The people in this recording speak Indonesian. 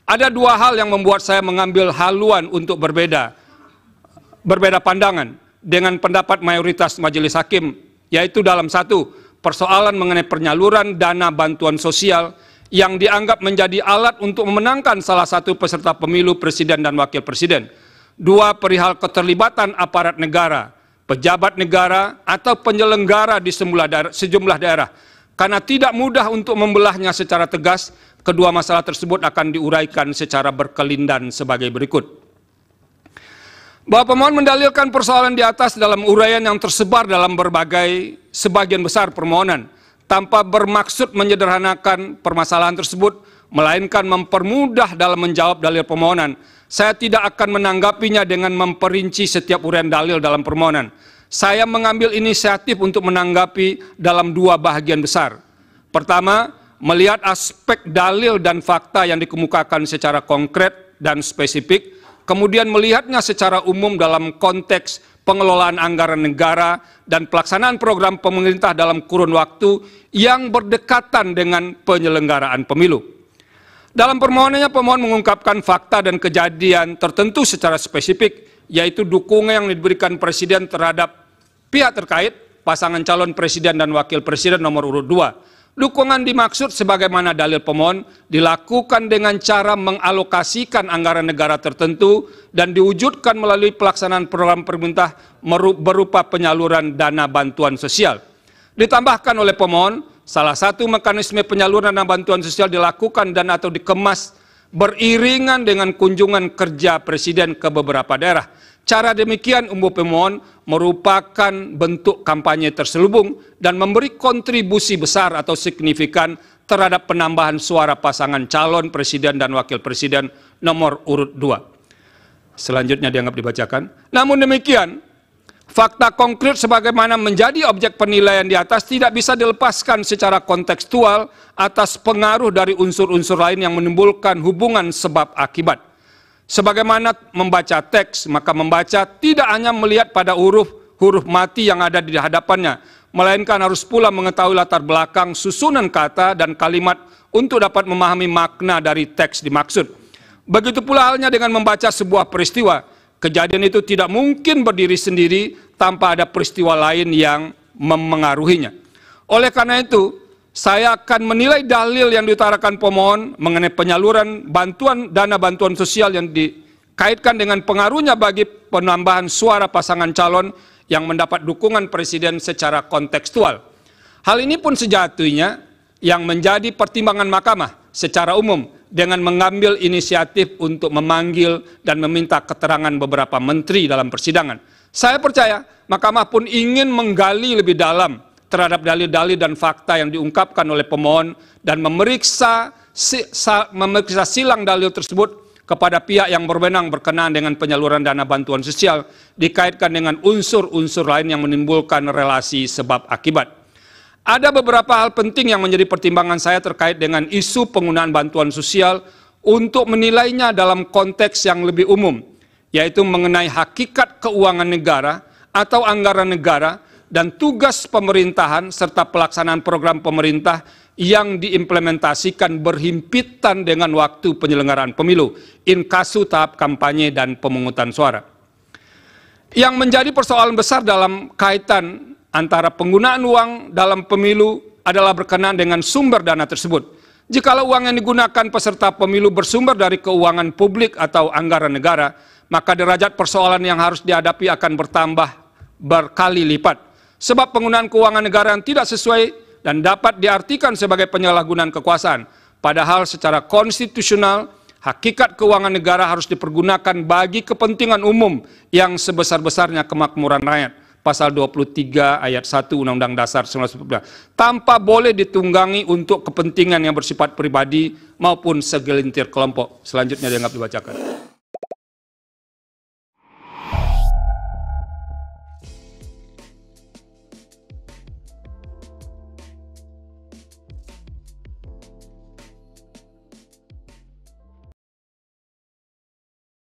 Ada dua hal yang membuat saya mengambil haluan untuk berbeda pandangan dengan pendapat mayoritas majelis hakim, yaitu dalam satu, persoalan mengenai penyaluran dana bantuan sosial yang dianggap menjadi alat untuk memenangkan salah satu peserta pemilu presiden dan wakil presiden. Dua, perihal keterlibatan aparat negara, pejabat negara, atau penyelenggara di sejumlah daerah. Karena tidak mudah untuk membelahnya secara tegas, kedua masalah tersebut akan diuraikan secara berkelindan sebagai berikut. Bahwa pemohon mendalilkan persoalan di atas dalam uraian yang tersebar dalam sebagian besar permohonan, tanpa bermaksud menyederhanakan permasalahan tersebut, melainkan mempermudah dalam menjawab dalil permohonan. Saya tidak akan menanggapinya dengan memperinci setiap uraian dalil dalam permohonan. Saya mengambil inisiatif untuk menanggapi dalam dua bahagian besar. Pertama, melihat aspek dalil dan fakta yang dikemukakan secara konkret dan spesifik, kemudian melihatnya secara umum dalam konteks pengelolaan anggaran negara dan pelaksanaan program pemerintah dalam kurun waktu yang berdekatan dengan penyelenggaraan pemilu. Dalam permohonannya, pemohon mengungkapkan fakta dan kejadian tertentu secara spesifik, yaitu dukungan yang diberikan Presiden terhadap pihak terkait, pasangan calon Presiden dan Wakil Presiden nomor urut 2. Dukungan dimaksud sebagaimana dalil pemohon dilakukan dengan cara mengalokasikan anggaran negara tertentu dan diwujudkan melalui pelaksanaan program pemerintah berupa penyaluran dana bantuan sosial. Ditambahkan oleh pemohon, salah satu mekanisme penyaluran dana bantuan sosial dilakukan dan atau dikemas beriringan dengan kunjungan kerja Presiden ke beberapa daerah. Cara demikian umum pemohon merupakan bentuk kampanye terselubung dan memberi kontribusi besar atau signifikan terhadap penambahan suara pasangan calon presiden dan wakil presiden nomor urut 2. Selanjutnya dianggap dibacakan. Namun demikian, fakta konkret sebagaimana menjadi objek penilaian di atas tidak bisa dilepaskan secara kontekstual atas pengaruh dari unsur-unsur lain yang menimbulkan hubungan sebab akibat. Sebagaimana membaca teks, maka membaca tidak hanya melihat pada huruf mati yang ada di hadapannya, melainkan harus pula mengetahui latar belakang susunan kata dan kalimat untuk dapat memahami makna dari teks dimaksud. Begitu pula halnya dengan membaca sebuah peristiwa. Kejadian itu tidak mungkin berdiri sendiri tanpa ada peristiwa lain yang memengaruhinya. Oleh karena itu, saya akan menilai dalil yang diutarakan pemohon mengenai penyaluran dana bantuan sosial yang dikaitkan dengan pengaruhnya bagi penambahan suara pasangan calon yang mendapat dukungan Presiden secara kontekstual. Hal ini pun sejatinya yang menjadi pertimbangan mahkamah secara umum dengan mengambil inisiatif untuk memanggil dan meminta keterangan beberapa menteri dalam persidangan. Saya percaya mahkamah pun ingin menggali lebih dalam terhadap dalil-dalil dan fakta yang diungkapkan oleh pemohon dan memeriksa silang dalil tersebut kepada pihak yang berwenang berkenaan dengan penyaluran dana bantuan sosial dikaitkan dengan unsur-unsur lain yang menimbulkan relasi sebab akibat. Ada beberapa hal penting yang menjadi pertimbangan saya terkait dengan isu penggunaan bantuan sosial untuk menilainya dalam konteks yang lebih umum, yaitu mengenai hakikat keuangan negara atau anggaran negara dan tugas pemerintahan serta pelaksanaan program pemerintah yang diimplementasikan berhimpitan dengan waktu penyelenggaraan pemilu, inkasu tahap kampanye dan pemungutan suara. Yang menjadi persoalan besar dalam kaitan antara penggunaan uang dalam pemilu adalah berkenaan dengan sumber dana tersebut. Jikalau uang yang digunakan peserta pemilu bersumber dari keuangan publik atau anggaran negara, maka derajat persoalan yang harus dihadapi akan bertambah berkali lipat. Sebab penggunaan keuangan negara yang tidak sesuai dan dapat diartikan sebagai penyalahgunaan kekuasaan. Padahal secara konstitusional, hakikat keuangan negara harus dipergunakan bagi kepentingan umum yang sebesar-besarnya kemakmuran rakyat. Pasal 23 ayat 1 Undang-Undang Dasar 1945. Tanpa boleh ditunggangi untuk kepentingan yang bersifat pribadi maupun segelintir kelompok. Selanjutnya dianggap dibacakan.